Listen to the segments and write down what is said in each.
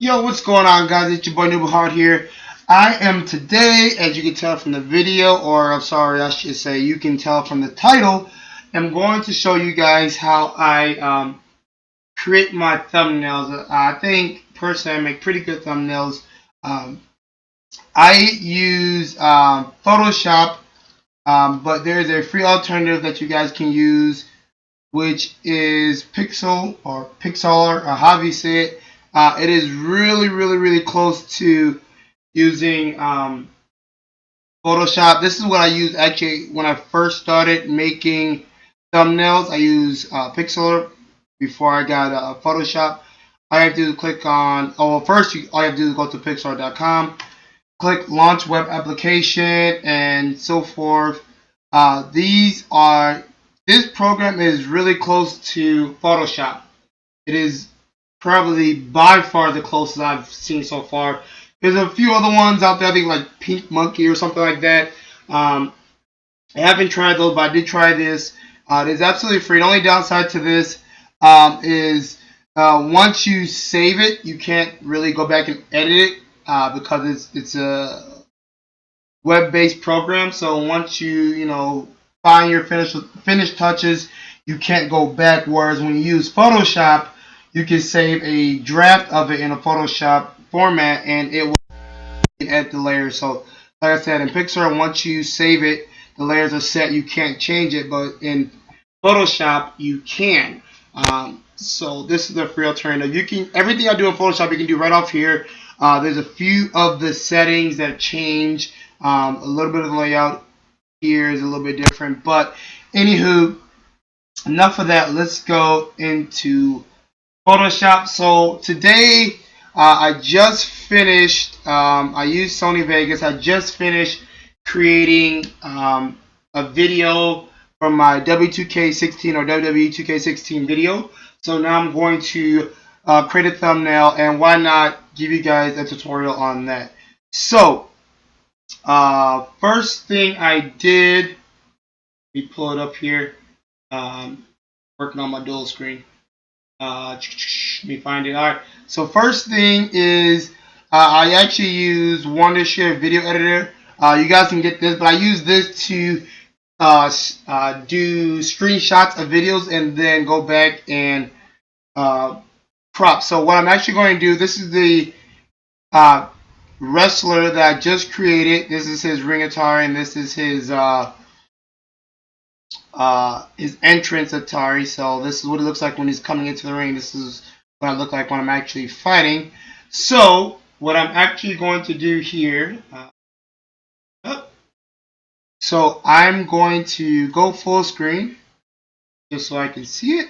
Yo, what's going on, guys? It's your boy Noob Hard here. I am today, as you can tell from the video, or I'm sorry, I should say you can tell from the title, I'm going to show you guys how I create my thumbnails. I think personally I make pretty good thumbnails. Um, I use Photoshop, but there's a free alternative that you guys can use, which is Pixel or Pixar, or however you say it. It is really close to using Photoshop. This is what I used actually when I first started making thumbnails. I used Pixel before I got Photoshop. All you have to do is click on, first all you have to do is go to pixar.com, click launch web application, and so forth. This program is really close to Photoshop. It is probably by far the closest I've seen so far. There's a few other ones out there, I think like Pink Monkey or something like that. I haven't tried those, but I did try this. It is absolutely free. The only downside to this is once you save it, you can't really go back and edit it because it's a web-based program. So once you find your finished touches, you can't go back. Whereas when you use Photoshop, you can save a draft of it in a Photoshop format, and it will edit the layers. So, like I said, in Pixar, once you save it, the layers are set. You can't change it, but in Photoshop, you can. So this is the free alternative. Everything I do in Photoshop, you can do right off here. There's a few of the settings that change. A little bit of the layout here is a little bit different, but anywho, enough of that. Let's go into Photoshop. So today I just finished, I used Sony Vegas. I just finished creating a video from my W2K16 or WWE 2K16 video. So now I'm going to create a thumbnail, and why not give you guys a tutorial on that. So first thing I did, let me pull it up here, working on my dual screen. Let me find it. Alright, so first thing is I actually use Wondershare Video Editor. You guys can get this, but I use this to do screenshots of videos and then go back and crop. So what I'm actually going to do, this is the wrestler that I just created. This is his ring attire, and this is his entrance attire. So this is what it looks like when he's coming into the ring. This is what I look like when I'm actually fighting. So what I'm actually going to do here, so I'm going to go full screen just so I can see it,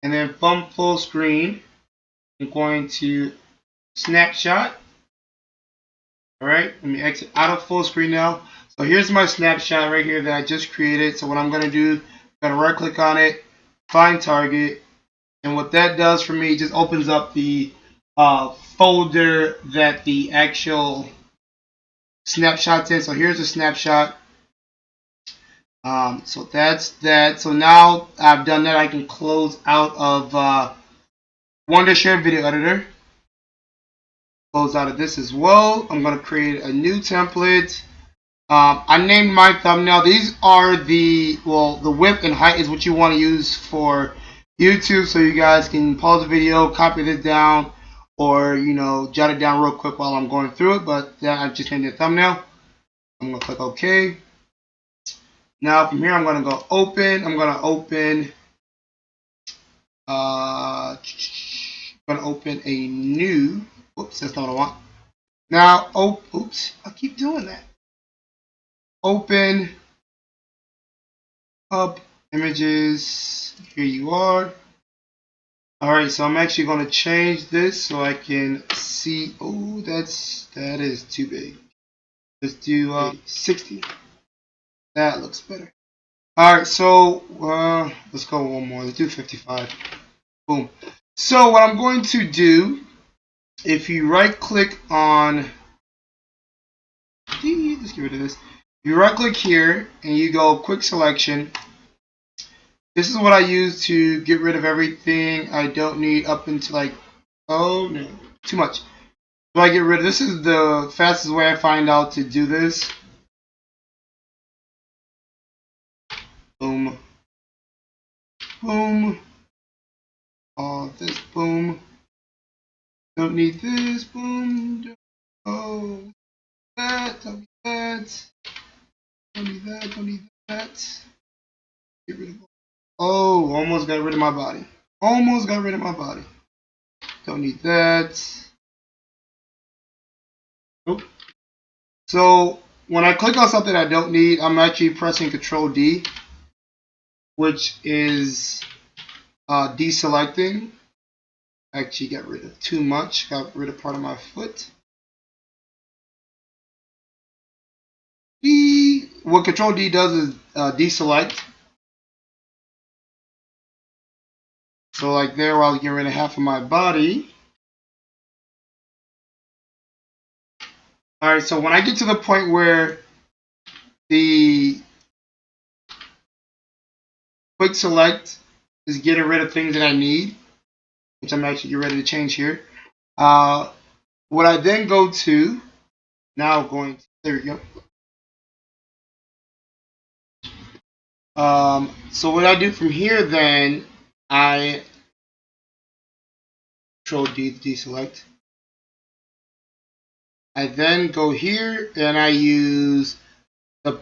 and then from full screen I'm going to snapshot. Alright, let me exit out of full screen now. So here's my snapshot right here that I just created. So what I'm going to do, I'm going to right click on it, find target, and what that does for me, just opens up the folder that the actual snapshot's in. So here's the snapshot. So that's that. So now I've done that, I can close out of Wondershare Video Editor. Close out of this as well. I'm going to create a new template. I named my thumbnail. These are the width and height is what you want to use for YouTube, so you guys can pause the video, copy this down, or jot it down real quick while I'm going through it. But I just named the thumbnail. I'm going to click OK. Now from here I'm going to go open. I'm going to open a new. Oops, that's not what I want. Now, oops, I keep doing that. Open up images. Here you are. Alright, so I'm actually going to change this so I can see. Oh, that is too big. Let's do 60. That looks better. Alright, so let's go one more. Let's do 55. Boom. So what I'm going to do, if you right click on, let's get rid of this. You right click here and you go quick selection. This is what I use to get rid of everything I don't need up into like Oh no, too much. So I get rid of this. Is the fastest way I find out to do this. Boom, boom. All this, boom. Don't need this, boom. Oh, that, don't need that. Don't need that, don't need that. Get rid of. Oh, almost got rid of my body. Almost got rid of my body. Don't need that. Nope. So when I click on something I don't need, I'm actually pressing Control D, which is deselecting. Actually got rid of too much. Got rid of part of my foot. D. What Control D does is deselect. So like there, while I get rid of half of my body. All right. So when I get to the point where the quick select is getting rid of things that I need, which I'm actually getting ready to change here. What I then go to, now going to, there we go. So what I do from here then, I Control D to deselect. I then go here and I use the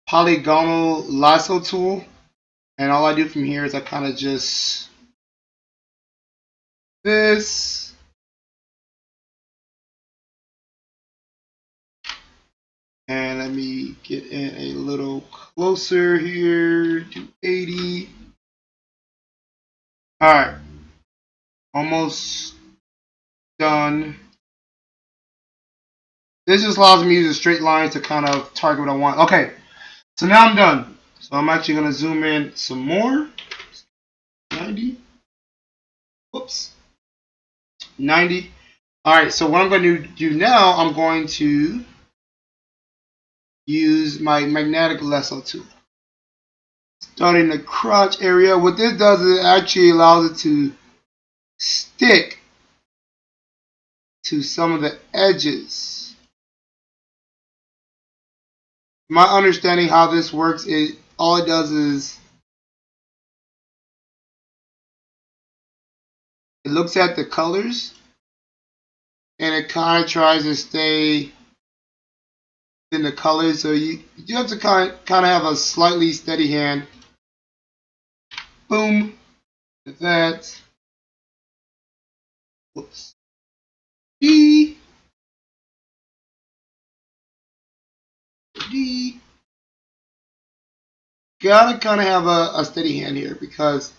polygonal lasso tool, and all I do from here is I kind of just this, and let me get in a little closer here to 80. All right, almost done. This just allows me to use a straight line to kind of target what I want. Okay, so now I'm done. So I'm actually going to zoom in some more. 90. Whoops. 90. All right, so what I'm going to do now, I'm going to use my magnetic lasso tool. Starting the crotch area. What this does is it actually allows it to stick to some of the edges. My understanding how this works is all it does is it looks at the colors and it kind of tries to stay in the colors. So you have to kind of have a slightly steady hand. Boom. Like that. Whoops. D. D. Gotta kind of have a steady hand here because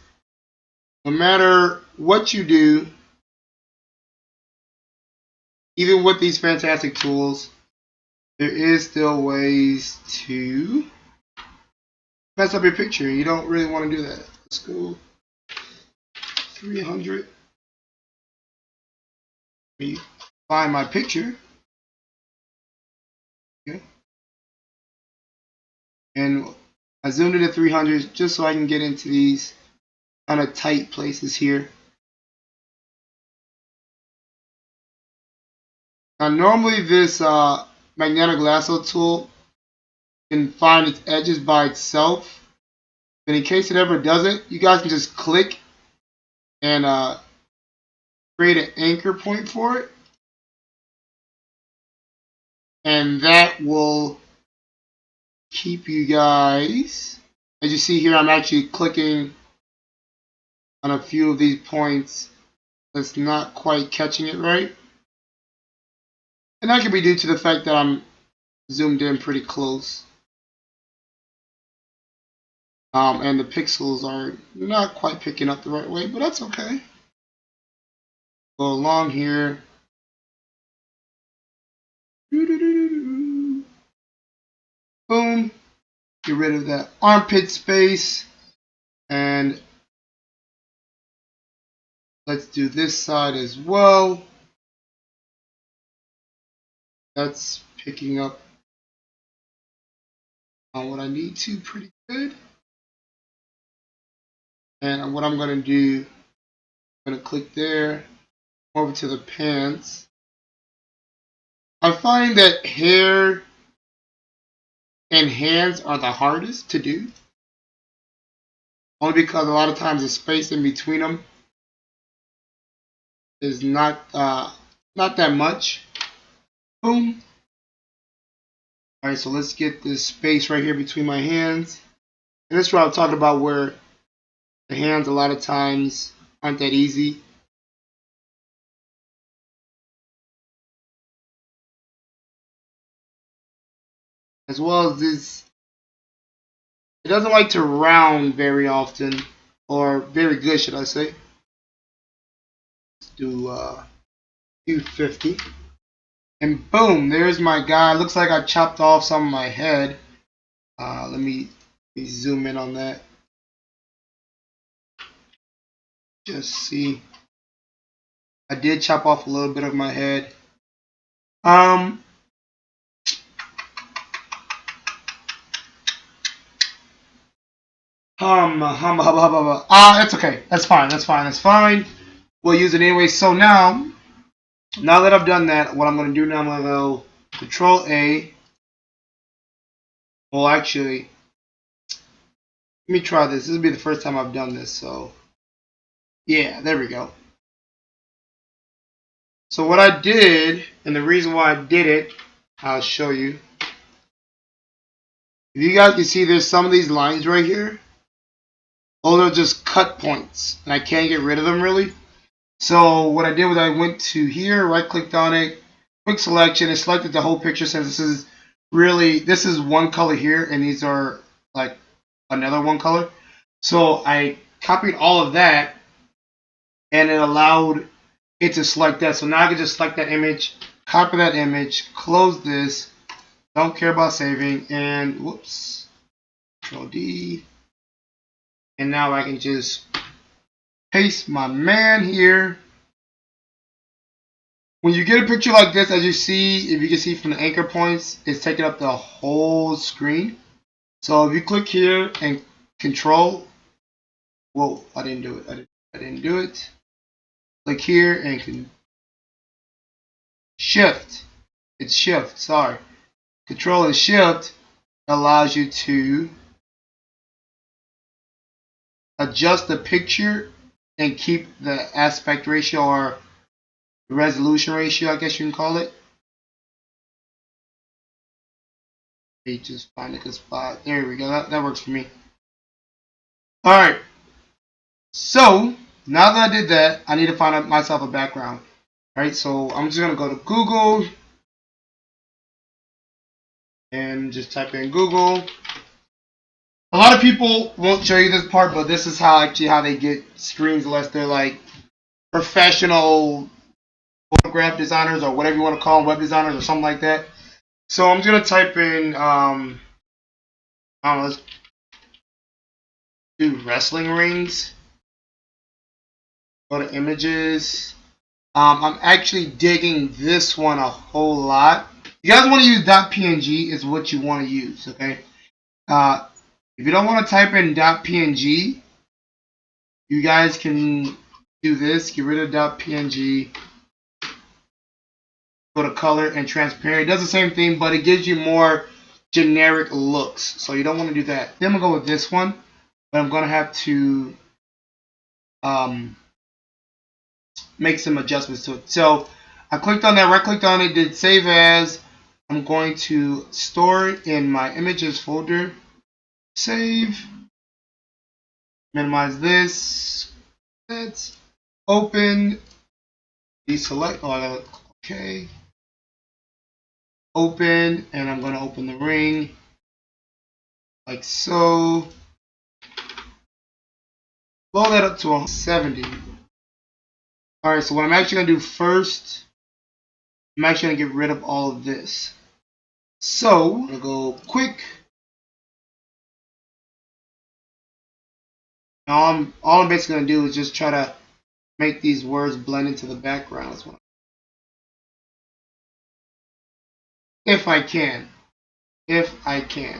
no matter what you do, even with these fantastic tools, there is still ways to mess up your picture. You don't really want to do that. Let's go 300. Let me find my picture. Okay. And I zoomed in to 300 just so I can get into these kind of tight places here. Now normally this magnetic lasso tool can find its edges by itself. But in case it ever doesn't, you guys can just click and create an anchor point for it. And that will keep you guys. As you see here, I'm actually clicking on a few of these points that's not quite catching it right. And that could be due to the fact that I'm zoomed in pretty close. And the pixels are not quite picking up the right way, but that's okay. Go along here. Boom. Get rid of that armpit space. And let's do this side as well. That's picking up on what I need to pretty good. And what I'm going to do, I'm going to click there. over to the pants. I find that hair and hands are the hardest to do. Only because a lot of times the space in between them is not that much. Boom. Alright, so let's get this space right here between my hands. And this is what I'm talking about, where the hands a lot of times aren't that easy. As well as this, it doesn't like to round very often, or very good, should I say. Let's do 250. And boom, there's my guy. Looks like I chopped off some of my head. Let me zoom in on that. Just see. I did chop off a little bit of my head. That's okay. That's fine. We'll use it anyway. So now that I've done that, what I'm going to do now, I'm going to go Control A. Well, actually, let me try this. This will be the first time I've done this. So, yeah, there we go. So what I did, and the reason why I did it, I'll show you. If you guys can see, there's some of these lines right here. Those are just cut points, and I can't get rid of them really. So what I did was I went to here, right-clicked on it, quick selection, and selected the whole picture since this is one color here, and these are like another one color. So I copied all of that, and it allowed it to select that. So now I can just select that image, copy that image, close this, don't care about saving, and whoops, Control D. And now I can just paste my man here. When you get a picture like this, as you see, if you can see from the anchor points, it's taking up the whole screen. So if you click here and Control, whoa, I didn't do it. I didn't do it. Click here and Shift. It's Shift, sorry. Control and Shift allows you to adjust the picture and keep the aspect ratio, or the resolution ratio, I guess you can call it. You just find a good spot. There we go. That works for me. Alright. So now that I did that, I need to find myself a background. Alright, so I'm just going to go to Google and just type in Google. A lot of people won't show you this part, but this is how they get screens, unless they're like professional photograph designers or whatever you want to call them, web designers or something like that. So I'm just going to type in, I don't know, let's do wrestling rings. Go to images. I'm actually digging this one a whole lot. You guys want to use .png is what you want to use, okay? If you don't want to type in .png, you guys can do this. Get rid of .png. Go to color and transparent. It does the same thing, but it gives you more generic looks. So you don't want to do that. Then I'm going to go with this one, but I'm going to have to make some adjustments to it. So I clicked on that, right-clicked on it, did save as. I'm going to store it in my images folder. Save. Minimize this. Let's open. Deselect. Oh, I got okay. Open, and I'm going to open the ring like so. Blow that up to 70. Alright, so what I'm actually going to do first, I'm actually going to get rid of all of this. So, I'm going to go quick. Now, all I'm basically going to do is just try to make these words blend into the background. If I can. If I can.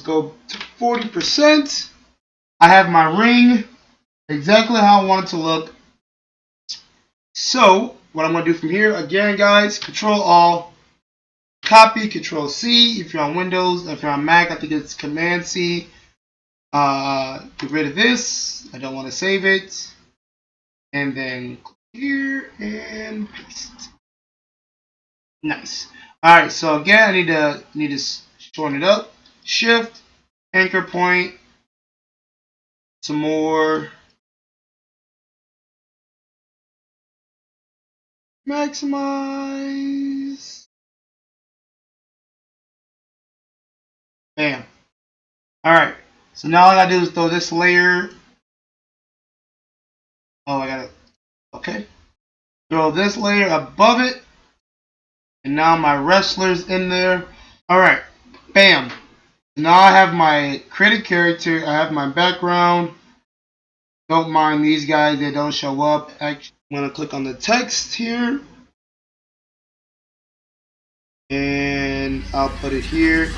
go to 40%. I have my ring exactly how I want it to look. So what I'm going to do from here, again guys, Control Alt, copy, Control C if you're on Windows. If you're on Mac, I think it's Command C. Get rid of this. I don't want to save it. And then click here and paste. Nice. Alright, so again I need to shorten it up. Shift, anchor point, some more. Maximize. Bam. Alright. So now all I gotta do is throw this layer. Oh, I gotta. Okay. Throw this layer above it. And now my wrestler's in there. Alright. Bam. Now I have my created character. I have my background. Don't mind these guys, they don't show up. Actually, I'm gonna click on the text here. And I'll put it here.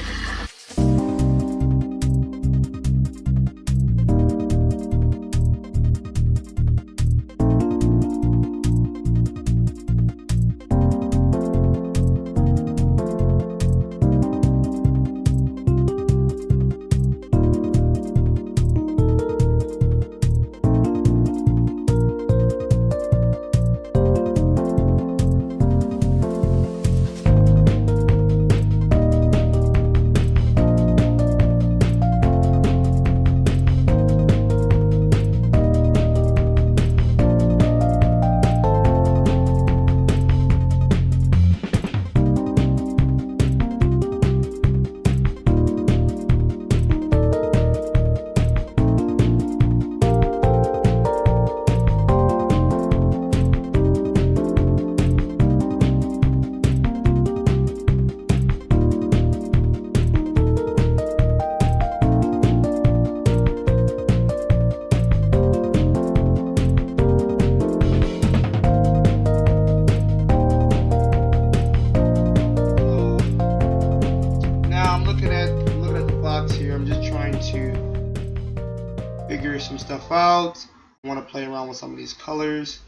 Figure some stuff out. I want to play around with some of these colors.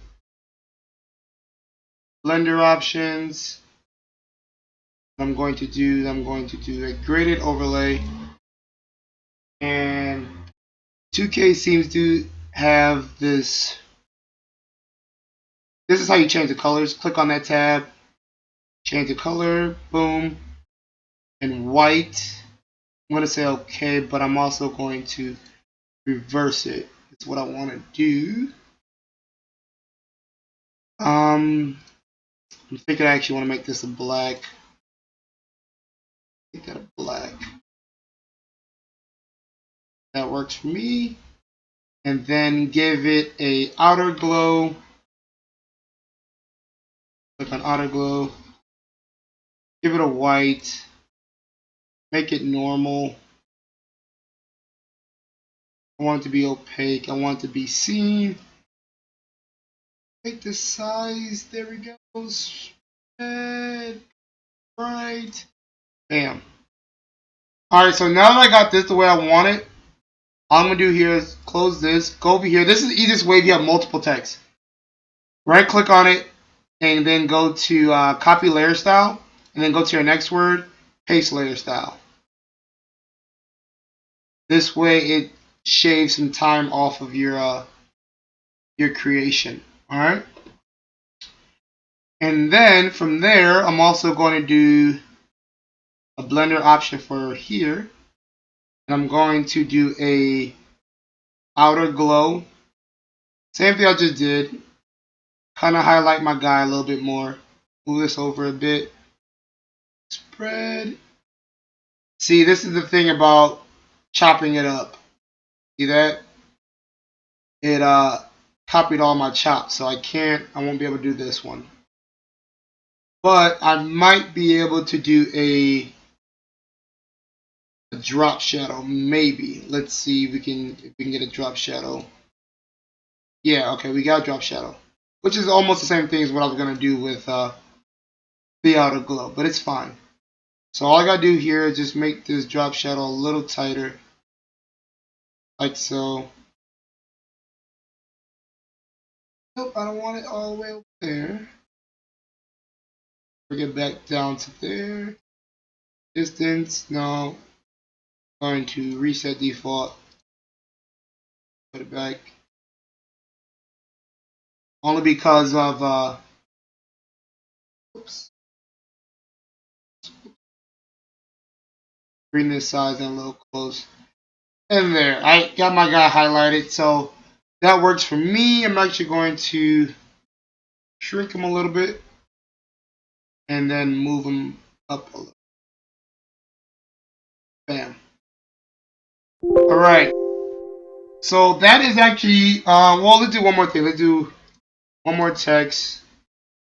Blender options. I'm going to do a graded overlay. And 2K seems to have this. This is how you change the colors. Click on that tab. Change the color. Boom. And white. I'm going to say okay, but I'm also going to reverse it. That's what I want to do. I think I actually want to make this a black. Make that a black. That works for me. And then give it a outer glow. Click on outer glow. Give it a white. Make it normal. I want it to be opaque. I want it to be seen. Make the size. There we go. Spread. Right. Bam. Alright, so now that I got this the way I want it, all I'm going to do here is close this. Go over here. This is the easiest way if you have multiple text. Right click on it. And then go to copy layer style. And then go to your next word. Paste layer style. This way it shave some time off of your creation. Alright. And then from there I'm also going to do a blender option for here. And I'm going to do a outer glow. Same thing I just did. Kind of highlight my guy a little bit more. Move this over a bit. Spread. See, this is the thing about chopping it up. See that? It copied all my chops, so I won't be able to do this one. But I might be able to do a drop shadow, maybe. Let's see if we can get a drop shadow. Yeah, okay, we got a drop shadow, which is almost the same thing as what I was gonna do with the outer glow, but it's fine. So all I gotta do here is just make this drop shadow a little tighter, like so. Nope, I don't want it all the way over there. Bring it back down to there. Distance, no. Going to reset default. Put it back. Only because of oops. Bring this size in a little close. And there, I got my guy highlighted, so that works for me. I'm actually going to shrink him a little bit and then move him up a little. Bam. Alright. So that is actually, well, let's do one more thing. Let's do one more text.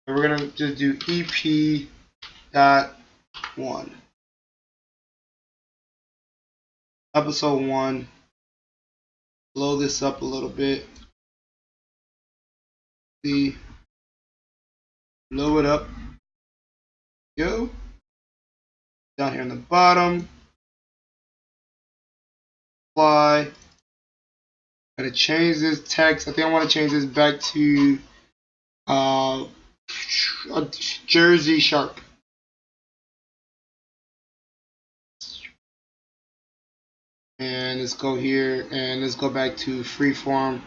And we're going to just do EP.1. Episode 1. Blow this up a little bit. See. Blow it up. Go. Down here on the bottom. Apply. Gotta change this text. I think I want to change this back to Jersey Sharp. And let's go here and let's go back to freeform.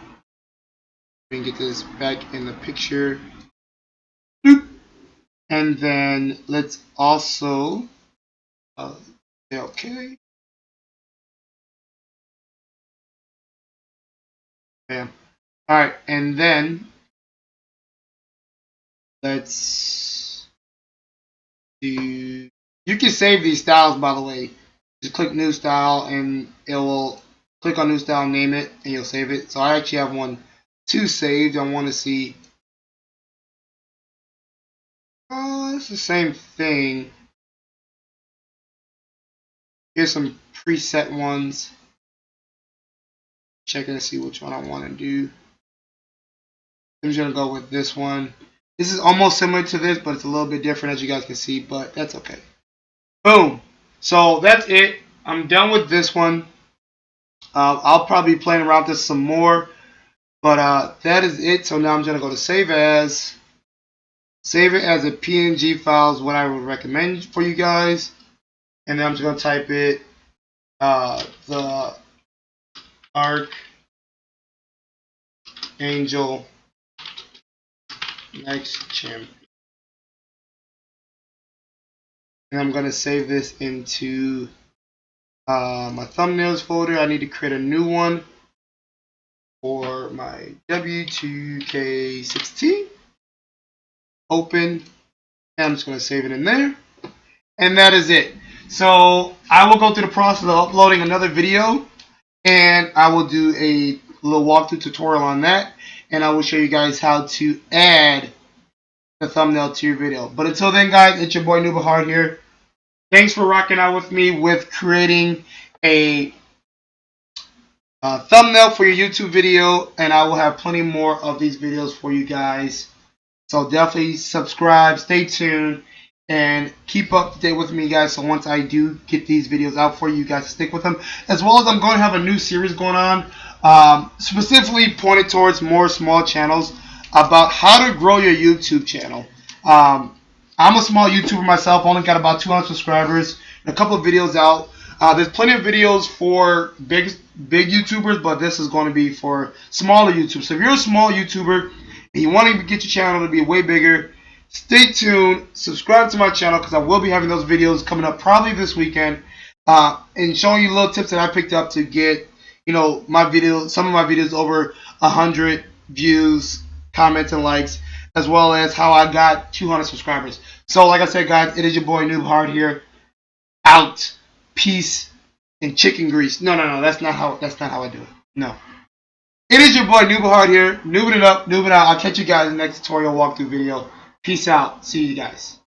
We can get this back in the picture. Boop. And then let's also say okay. Bam. Alright, and then let's do, you can save these styles, by the way. Just click new style and it will click on new style, name it, and you'll save it. So I actually have one two saved. I want to see. Oh, it's the same thing. Here's some preset ones. Checking to see which one I want to do. I'm just gonna go with this one. This is almost similar to this, but it's a little bit different, as you guys can see, but that's okay. Boom. So that's it. I'm done with this one. I'll probably be playing around with this some more, but that is it. So now I'm gonna go to save as. Save it as a PNG file is what I would recommend for you guys, and then I'm just gonna type it the Archangel next champion. And I'm going to save this into my thumbnails folder. I need to create a new one for my W2K16. Open. And I'm just going to save it in there. And that is it. So I will go through the process of uploading another video. And I will do a little walkthrough tutorial on that. And I will show you guys how to add the thumbnail to your video. But until then, guys, it's your boy Noobahard here. Thanks for rocking out with me with creating a thumbnail for your YouTube video, and I will have plenty more of these videos for you guys. So definitely subscribe, stay tuned, and keep up to date with me, guys. So once I do get these videos out for you, you guys stick with them. As well as I'm going to have a new series going on, specifically pointed towards more small channels, about how to grow your YouTube channel. I'm a small YouTuber myself, only got about 200 subscribers, and a couple of videos out. There's plenty of videos for big YouTubers, but this is going to be for smaller YouTubers. So if you're a small YouTuber and you want to get your channel to be way bigger, stay tuned, subscribe to my channel, because I will be having those videos coming up probably this weekend, and showing you little tips that I picked up to get, you know, my video, some of my videos over 100 views, comments, and likes, as well as how I got 200 subscribers. So like I said, guys, it is your boy Noobahard here. Out. Peace and chicken grease. No, that's not how I do it. No. It is your boy Noobahard here. Noobing it up, noobing out. I'll catch you guys in the next tutorial walkthrough video. Peace out. See you guys.